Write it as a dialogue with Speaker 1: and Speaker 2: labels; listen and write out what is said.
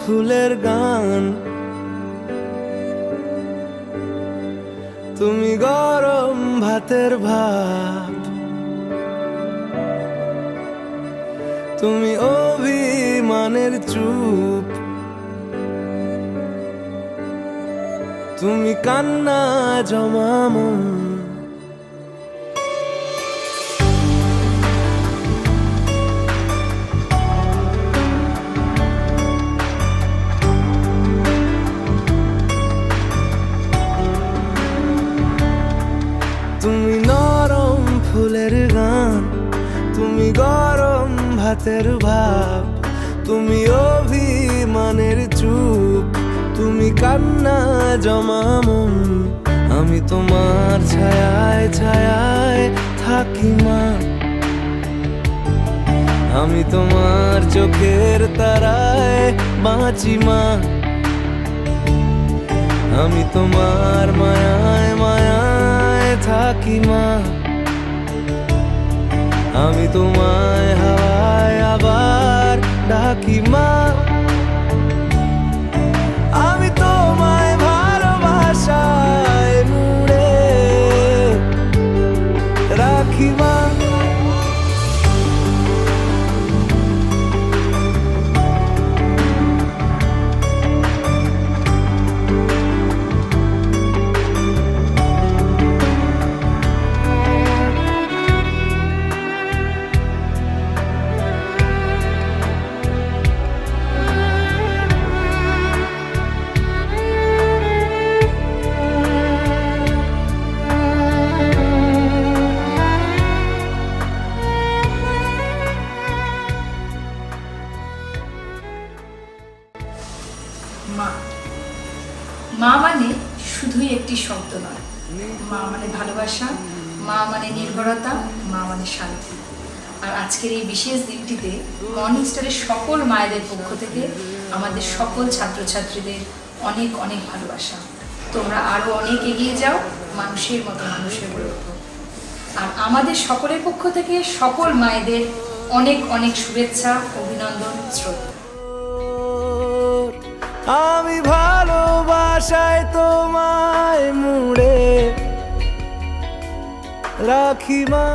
Speaker 1: ফুলের গান, তুমি গরম ভাতের ভাত, তুমি অভিমানের চুপ, তুমি কান্না জমা মন। তুমি নরম ফুলের গান, তুমি গরম ভাতের ভাব, তুমি অভিমানের চুপ, তুমি কান্না জমা মন। আমি তোমার ছায়ায় ছায়ায় থাকি মা, আমি তোমার চোখের তারায় বাঁচি মা, আমি তোমার মায়ায় মায়ায় থাকি মা, আমি তোমায় হাওয়ায় আবার ডাকি মা, আমি তোমায় ভালোবাসায় মুড়ে রাখি মা।
Speaker 2: মা মা মানে শুধুই একটি শব্দ নয়, মা মানে ভালোবাসা, মা মানে নির্ভরতা, মা মানে শান্তি। আর আজকের এই বিশেষ দিনটিতে মর্নিং স্টারের সকল মায়েদের পক্ষ থেকে আমাদের সকল ছাত্রছাত্রীদের অনেক অনেক ভালোবাসা। তোমরা আরও অনেক এগিয়ে যাও, মানুষের মতো মানুষের হয়ে ওঠো। আর আমাদের সকলের পক্ষ থেকে সকল মায়েদের অনেক অনেক শুভেচ্ছা, অভিনন্দন, শ্রদ্ধা।
Speaker 1: আমি ভালোবাসায় তোমায় মুড়ে রাখি মা।